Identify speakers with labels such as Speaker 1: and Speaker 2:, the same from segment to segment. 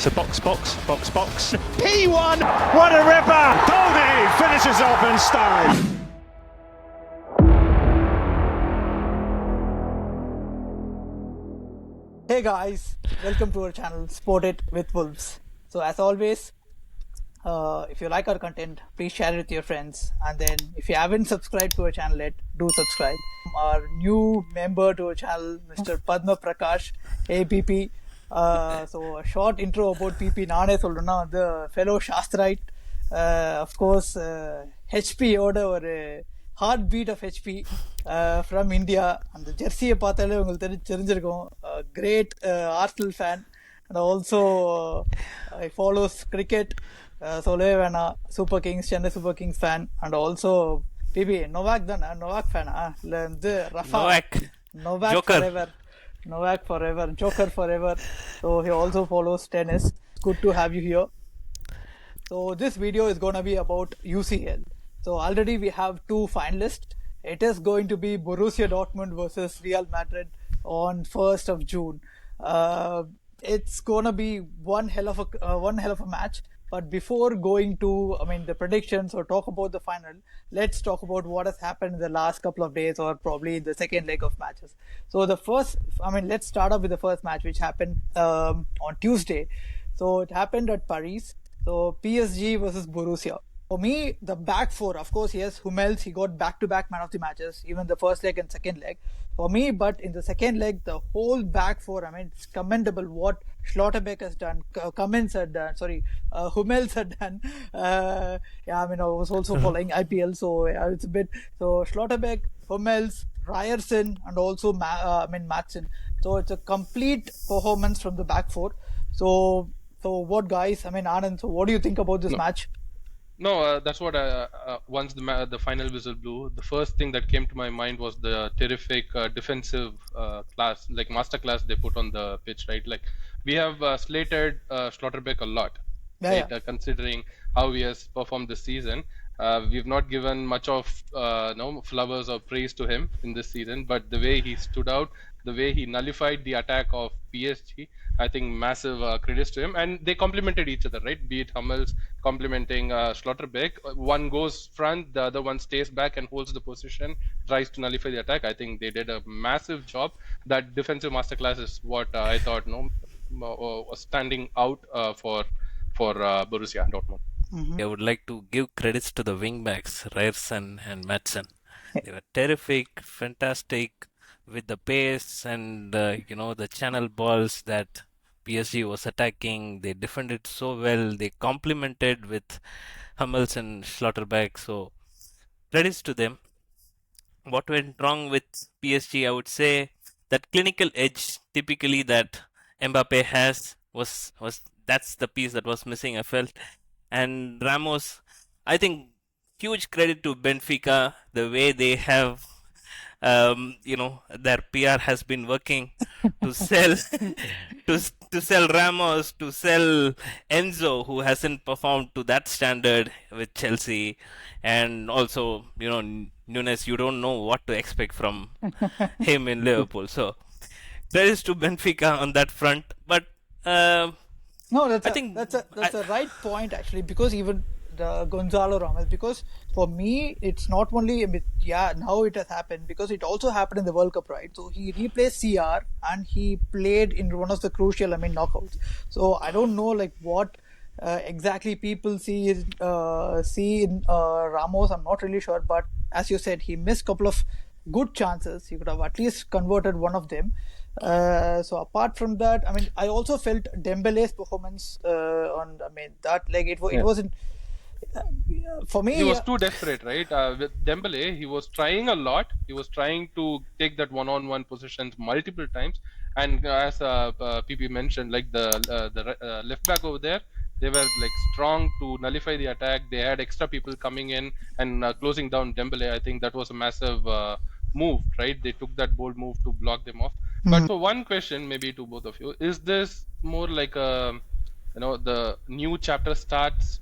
Speaker 1: So box.
Speaker 2: P1! What a ripper! Goldie finishes off in style.
Speaker 3: Hey guys, welcome to our channel Sport It with Wolves. So as always, if you like our content, please share it with your friends, and then if you haven't subscribed to our channel yet, do subscribe. Our new member to our channel, Mr. Padma Prakash, APP. So a short intro about PP. Naane solrana, the fellow Shastrite, of course, HP oda or heartbeat of HP from India. And the jersey pathale ungalku therinjirukum. Great Arsenal fan, and also he follows cricket. Super Kings, Chennai Super Kings fan, and also PB Novak fan. Novak
Speaker 1: Joker.
Speaker 3: forever. Novak forever, Joker forever. So he also follows tennis. Good to have you here. So this video is going to be about UCL. So already we have two finalists. It is going to be Borussia Dortmund versus Real Madrid on 1st of June. It's going to be one hell of a match. But before going to, the predictions or talk about the final, let's talk about what has happened in the last couple of days or probably the second leg of matches. So let's start off with the first match, which happened on Tuesday. So it happened at Paris. So PSG versus Borussia. For me, the back four, of course, yes, Hummels, he got back-to-back man of the matches, even the first leg and second leg. For me, but in the second leg, the whole back four, it's commendable what Schlotterbeck has done, Hummels had done. I was also following IPL, so it's a bit. So Schlotterbeck, Hummels, Ryerson, and also Madsen. So it's a complete performance from the back four. So what, guys? Anand, so what do you think about this match?
Speaker 4: No, that's what once the final whistle blew, the first thing that came to my mind was the terrific defensive class, like master class they put on the pitch, right? Like we have slated Schlotterbeck a lot, right? Considering how he has performed this season. We've not given much of flowers or praise to him in this season, but the way he stood out, the way he nullified the attack of PSG, I think massive credits to him. And they complemented each other, right? Be it Hummels complementing Schlotterbeck. One goes front, the other one stays back and holds the position, tries to nullify the attack. I think they did a massive job. That defensive masterclass is what I thought was standing out for Borussia Dortmund.
Speaker 1: I would like to give credits to the wingbacks, Ryerson and Madsen. They were terrific, fantastic with the pace and the channel balls that PSG was attacking. They defended so well. They complemented with Hummels and Schlotterbeck. So credits to them. What went wrong with PSG, I would say that clinical edge typically that Mbappe has was that's the piece that was missing, I felt. And Ramos, I think huge credit to Benfica, the way they have their PR has been working to sell to sell Ramos, to sell Enzo, who hasn't performed to that standard with Chelsea, and also Nunes, you don't know what to expect from him in Liverpool. So credits to Benfica on that front, but
Speaker 3: no, that's a right point actually, because even Gonzalo Ramos, because for me it's not only now it has happened because it also happened in the World Cup, right? So he replaced CR and he played in one of the crucial knockouts. So I don't know what exactly people see in Ramos. I'm not really sure, but as you said, he missed a couple of good chances. He could have at least converted one of them. So apart from that, I also felt Dembele's performance on that leg. It wasn't for me.
Speaker 4: He was too desperate, right? With Dembele, he was trying a lot. He was trying to take that one-on-one positions multiple times. And as PP mentioned, the left back over there, they were strong to nullify the attack. They had extra people coming in and closing down Dembele. I think that was a massive move, right? They took that bold move to block them off. But for one question, maybe to both of you, is this more like the new chapter starts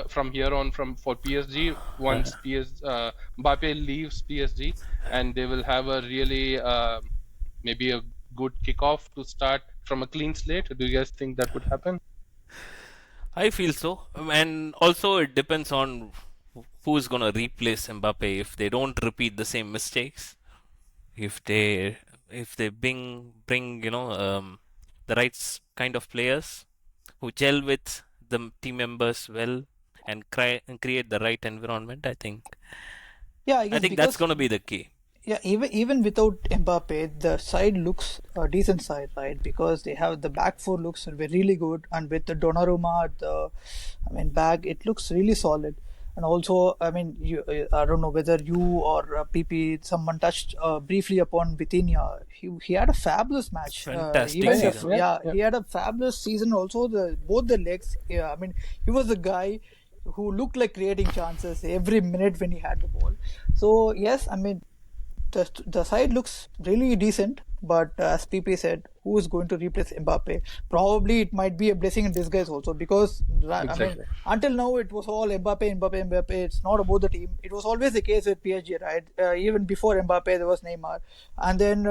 Speaker 4: from here on for PSG once Mbappe leaves PSG, and they will have a really maybe a good kickoff to start from a clean slate? Do you guys think that would happen?
Speaker 1: I feel so, and also it depends on who's gonna replace Mbappe. If they don't repeat the same mistakes, if they bring the right kind of players who gel with the team members well and create the right environment,
Speaker 3: Yeah, I
Speaker 1: I
Speaker 3: guess
Speaker 1: think that's
Speaker 3: because
Speaker 1: gonna be the key.
Speaker 3: yeah, even without Mbappe, the side looks a decent side, right? Because they have the back four looks really good, and with the Donnarumma at the, I mean, back, it looks really solid. And also, I mean, I don't know whether you or PP, someone touched briefly upon Vitinha. He had a fabulous match.
Speaker 1: Fantastic
Speaker 3: Even
Speaker 1: season.
Speaker 3: he had a fabulous season. Also, both the legs. Yeah, I mean, he was the guy who looked like creating chances every minute when he had the ball. So yes, I mean the side looks really decent, but as PP said, who is going to replace Mbappe? Probably it might be a blessing in disguise also because I mean
Speaker 4: Exactly.
Speaker 3: until now it was all Mbappe, Mbappe, Mbappe. It's not about the team. It was always the case with PSG, right? Even before Mbappe, there was Neymar, and then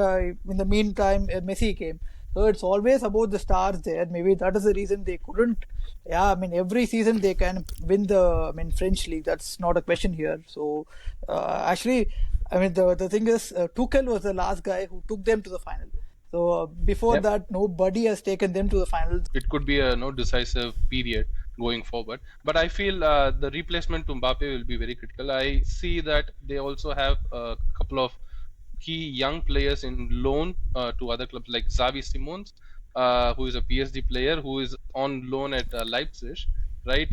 Speaker 3: in the meantime Messi came. So it's always about the stars there. Maybe that is the reason they couldn't. Yeah, I mean every season they can win the French league. That's not a question here. So actually, I mean the thing is Tuchel was the last guy who took them to the final. So before that, nobody has taken them to the final.
Speaker 4: It could be a no decisive period going forward. But I feel the replacement to Mbappe will be very critical. I see that they also have a couple of key young players in loan to other clubs like Xavi Simons, who is a PSG player who is on loan at Leipzig, right?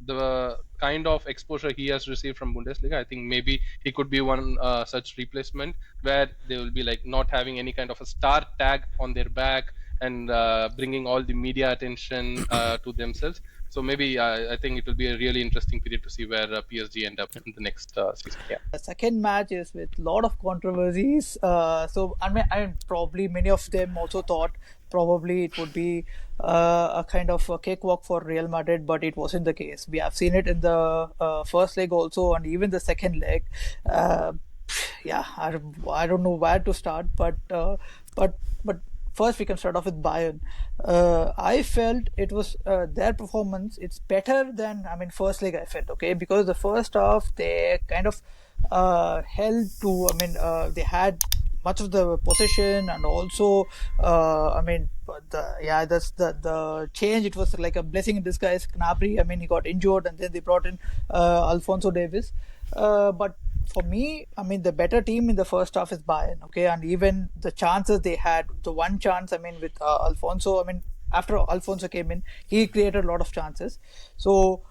Speaker 4: The kind of exposure he has received from Bundesliga, I think maybe he could be one such replacement where they will be like not having any kind of a star tag on their back and bringing all the media attention to themselves. So maybe I think it will be a really interesting period to see where PSG end up in the next season. Yeah.
Speaker 3: The second match is with a lot of controversies. So I mean, probably many of them also thought probably it would be a kind of a cakewalk for Real Madrid, but it wasn't the case. We have seen it in the first leg also, and even the second leg. Uh, yeah, I don't know where to start, but first we can start off with Bayern. I felt it was their performance. It's better than first leg. I felt okay because the first half they kind of held to. They had much of the possession and also that's the change. It was like a blessing in disguise. Gnabry, he got injured and then they brought in Alfonso Davis. But for me, the better team in the first half is Bayern, okay, and even the chances they had, the one chance, with Alfonso, after Alfonso came in, he created a lot of chances. So,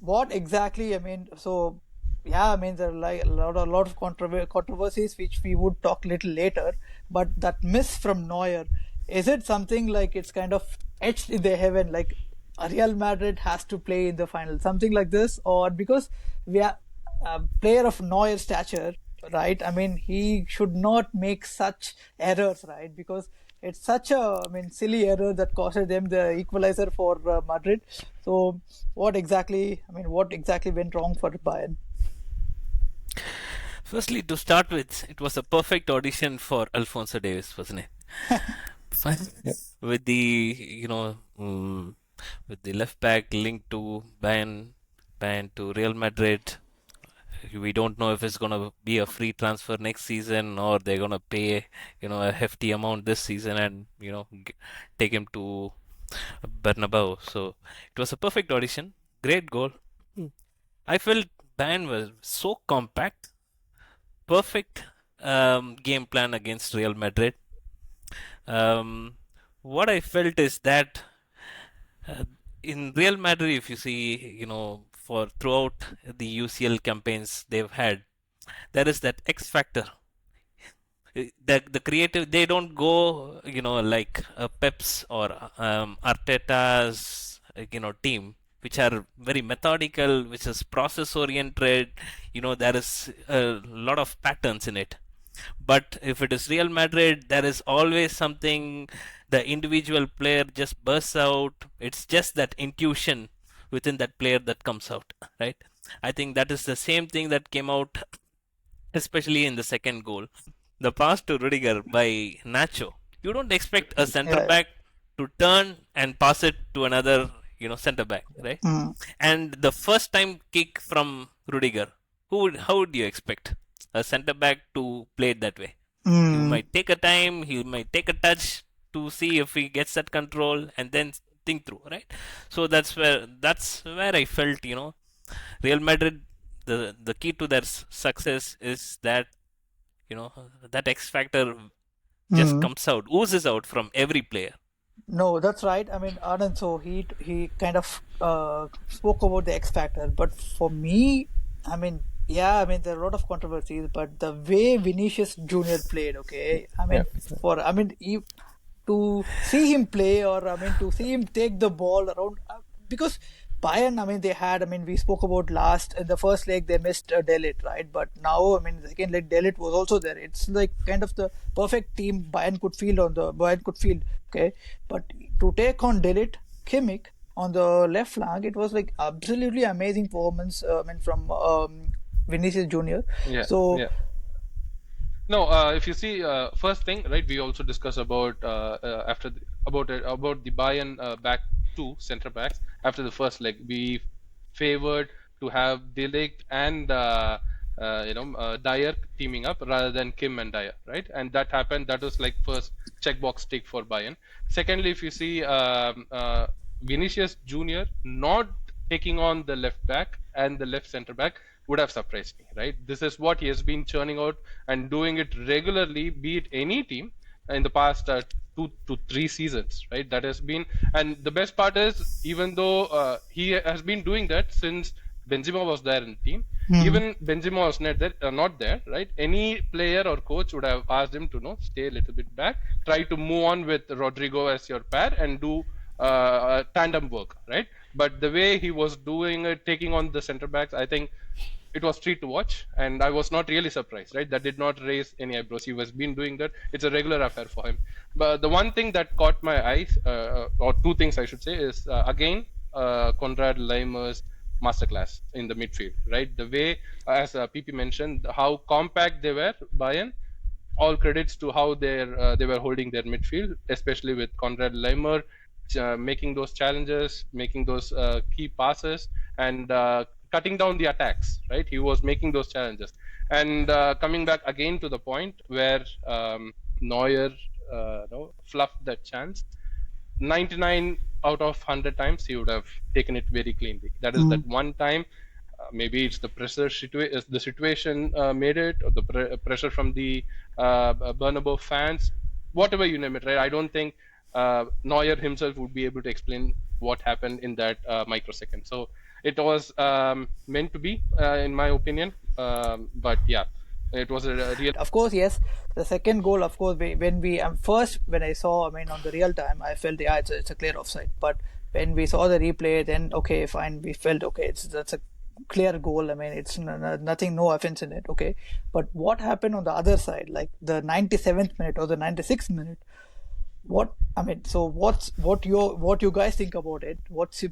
Speaker 3: what exactly, so yeah, there are like a lot of controversies which we would talk little later. But that miss from Neuer, is it something like it's kind of etched in the heaven, like Real Madrid has to play in the final, something like this, or because we are a player of Neuer's stature, right? He should not make such errors, right? Because it's such a silly error that costed them the equalizer for Madrid. So what exactly went wrong for Bayern?
Speaker 1: Firstly, to start with, it was a perfect audition for Alfonso Davis, wasn't it? Fine. With with the left back linked to Bayern to Real Madrid. We don't know if it's gonna be a free transfer next season or they're gonna pay, a hefty amount this season and take him to Bernabeu. So it was a perfect audition. Great goal. I felt Bayern was so compact. Perfect game plan against Real Madrid. What I felt is that uh, in Real Madrid, if you see, for throughout the UCL campaigns they've had, there is that X factor. The creative, they don't go, like Pep's or Arteta's, team, which are very methodical, which is process oriented. There is a lot of patterns in it. But if it is Real Madrid, there is always something. The individual player just bursts out. It's just that intuition within that player that comes out, right? I think that is the same thing that came out, especially in the second goal. The pass to Rudiger by Nacho. You don't expect a centre
Speaker 3: Yeah,
Speaker 1: back to turn and pass it to another, center back, right? And the first time kick from Rudiger, how would you expect a center back to play it that way? He might take a time, he might take a touch to see if he gets that control and then think through, right? So that's where I felt, Real Madrid, the key to their success is that, that X factor just comes out, oozes out from every player.
Speaker 3: No, that's right. I mean, Anand, so he kind of spoke about the X factor, but for me, I mean, yeah, I mean, there are a lot of controversies, but the way Vinicius Junior played, okay, I mean, to see him play, or I mean, to see him take the ball around, because Bayern, I mean, we spoke about in the first leg, they missed De Ligt, right? But now, I mean, the second leg, De Ligt was also there. It's like kind of the perfect team Bayern could field, okay? But to take on De Ligt, Kimmich on the left flank, it was like absolutely amazing performance, from Vinicius Junior.
Speaker 4: Yeah.
Speaker 3: So,
Speaker 4: yeah. No, if you see, first thing, right? We also discussed about about the Bayern back two center backs after the first leg. We favored to have De Ligt and Dyer teaming up rather than Kim and Dyer, right? And that happened. That was like first checkbox tick for Bayern. Secondly, if you see Vinicius Junior not taking on the left back and the left center back would have surprised me, right? This is what he has been churning out and doing it regularly, be it any team in the past 2 to 3 seasons, right? That has been, and the best part is, even though he has been doing that since Benzema was there in the team, even Benzema was not there, right? Any player or coach would have asked him to stay a little bit back, try to move on with Rodrigo as your pair and do tandem work, right? But the way he was doing it, taking on the center backs, I think it was treat to watch, and I was not really surprised, right? That did not raise any eyebrows. He has been doing that. It's a regular affair for him. But the one thing that caught my eyes, or two things I should say, is again Konrad Leimer's masterclass in the midfield, right? The way, as PP mentioned, how compact they were, Bayern. All credits to how they were holding their midfield, especially with Konrad Leimer making those challenges, making those key passes, and cutting down the attacks, right? He was making those challenges. And coming back again to the point where Neuer fluffed that chance, 99 out of 100 times he would have taken it very cleanly. That is that one time. Maybe it's the the situation made it, or the pressure from the Bernabeu fans, whatever you name it, right? I don't think Neuer himself would be able to explain what happened in that microsecond. So it was meant to be, in my opinion. But yeah, it was a real.
Speaker 3: of course, yes, the second goal, of course, when I saw, I mean, on the real time, I felt, yeah, it's a clear offside. But when we saw the replay, then okay, fine, we felt okay, that's a clear goal. I mean, it's nothing, no offense in it, okay. But what happened on the other side, like the 97th minute or the 96th minute? What you guys think about it?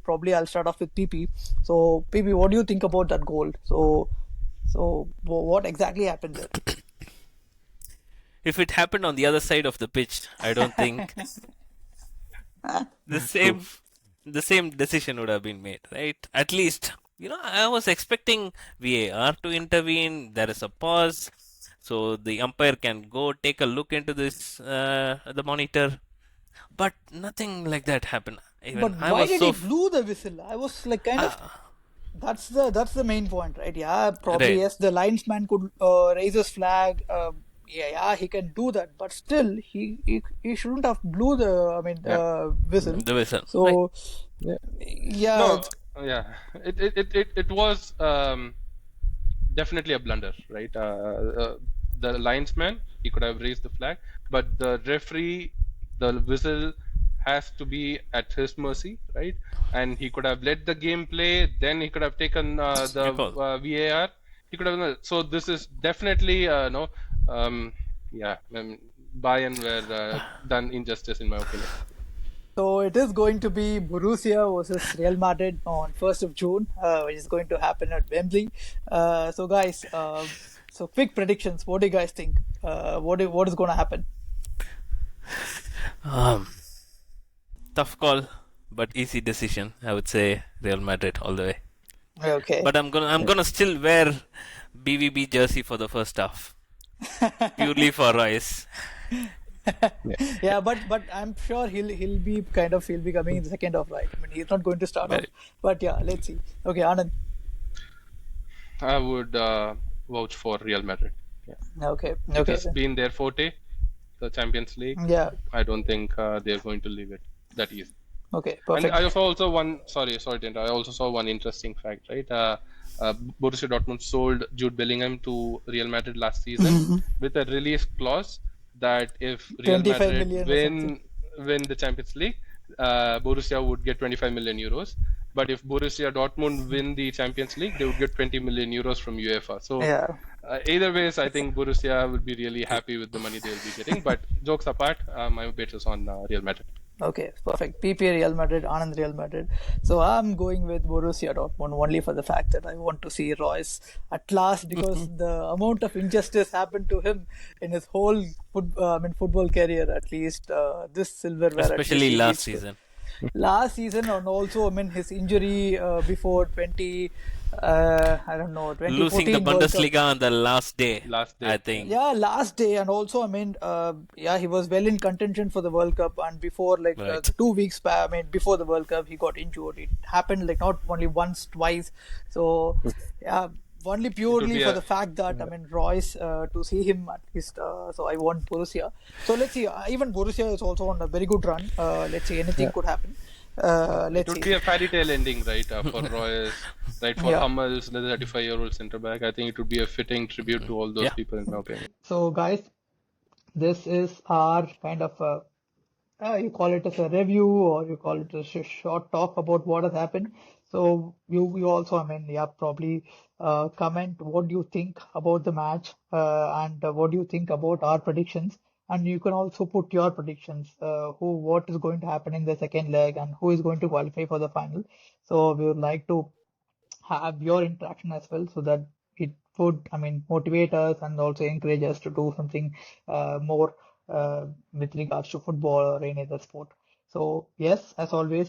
Speaker 3: Probably I'll start off with PP. So PP, what do you think about that goal? So what exactly happened there?
Speaker 1: If it happened on the other side of the pitch, I don't think the same decision would have been made, right? At least, I was expecting VAR to intervene. There is a pause, so the umpire can go take a look into this, the monitor. But nothing like that happened.
Speaker 3: But why did he blew the whistle? I was like kind of. That's the main point, right? Yeah, probably
Speaker 1: right.
Speaker 3: Yes. The linesman could raise his flag. Yeah, he can do that. But still, he shouldn't have blew the whistle.
Speaker 1: The whistle.
Speaker 3: So yeah.
Speaker 4: No, yeah, it was definitely a blunder, right? The linesman, he could have raised the flag, but the referee, the whistle has to be at his mercy, right? And he could have let the game play. Then he could have taken the VAR. He could have. So this is definitely Bayern were done injustice, in my opinion.
Speaker 3: So it is going to be Borussia versus Real Madrid on 1st of June, which is going to happen at Wembley. So guys, so quick predictions. What do you guys think? What is going to happen?
Speaker 1: Tough call, but easy decision. I would say Real Madrid all the way.
Speaker 3: Okay.
Speaker 1: But I'm gonna still wear BVB jersey for the first half, purely for Royce.
Speaker 3: Yeah, but I'm sure he'll be coming in the second half, right? I mean, he's not going to start off.
Speaker 1: Very-
Speaker 3: But yeah, let's see. Okay, Anand.
Speaker 4: I would vouch for Real Madrid. Yeah.
Speaker 3: Okay,
Speaker 4: It
Speaker 3: okay.
Speaker 4: has been their forte, the Champions League.
Speaker 3: Yeah.
Speaker 4: I don't think they're going to leave it that easy.
Speaker 3: Okay,
Speaker 4: And
Speaker 3: perfect.
Speaker 4: I also sorry to interrupt. I also saw one interesting fact, right? Borussia Dortmund sold Jude Bellingham to Real Madrid last season with a release clause that if Real
Speaker 3: 25
Speaker 4: Madrid
Speaker 3: million or something.
Speaker 4: win the Champions League, Borussia would get 25 million euros. But if Borussia Dortmund win the Champions League, they would get 20 million euros from UEFA. So
Speaker 3: Yeah.
Speaker 4: either ways, I think Borussia would be really happy with the money they'll be getting. But jokes apart, my bet is on Real Madrid.
Speaker 3: Okay, perfect. PP Real Madrid, Anand Real Madrid. So I'm going with Borussia Dortmund only for the fact that I want to see Royce at last because the amount of injustice happened to him in his whole football career, at least this silverware. At
Speaker 1: Especially
Speaker 3: least he
Speaker 1: last
Speaker 3: needs to.
Speaker 1: season.
Speaker 3: Last season, and also his injury before 20, I don't know,
Speaker 1: Losing
Speaker 3: 2014
Speaker 1: the
Speaker 3: World Cup.
Speaker 1: Bundesliga on the last day,
Speaker 4: Last day.
Speaker 1: I think.
Speaker 3: Yeah, last day, and also he was well in contention for the World Cup, and before
Speaker 1: Right.
Speaker 3: 2 weeks back, before the World Cup, he got injured. It happened like not only once, twice. So yeah, only purely
Speaker 4: be
Speaker 3: for
Speaker 4: a-
Speaker 3: the fact that Royce to see him at least. So I want Borussia. So let's see. Even Borussia is also on a very good run. Let's see, anything could happen.
Speaker 4: It
Speaker 3: Let's
Speaker 4: would
Speaker 3: see.
Speaker 4: be a fairy tale ending, right? For Royce, right? For
Speaker 3: Yeah.
Speaker 4: Hummels, the 35-year-old centre back. I think it would be a fitting tribute to all those
Speaker 1: Yeah.
Speaker 4: people, in my opinion.
Speaker 3: So guys, this is our kind of you call it as a review or you call it a short talk about what has happened. So you also, probably comment what do you think about the match and what do you think about our predictions. And you can also put your predictions, what is going to happen in the second leg and who is going to qualify for the final. So we would like to have your interaction as well so that it would motivate us and also encourage us to do something more with regards to football or any other sport. So yes, as always,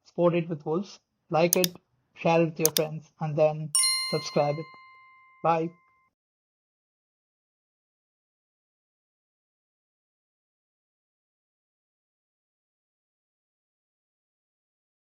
Speaker 3: sport it with wolves. Like it, share it with your friends, and then subscribe it. Bye.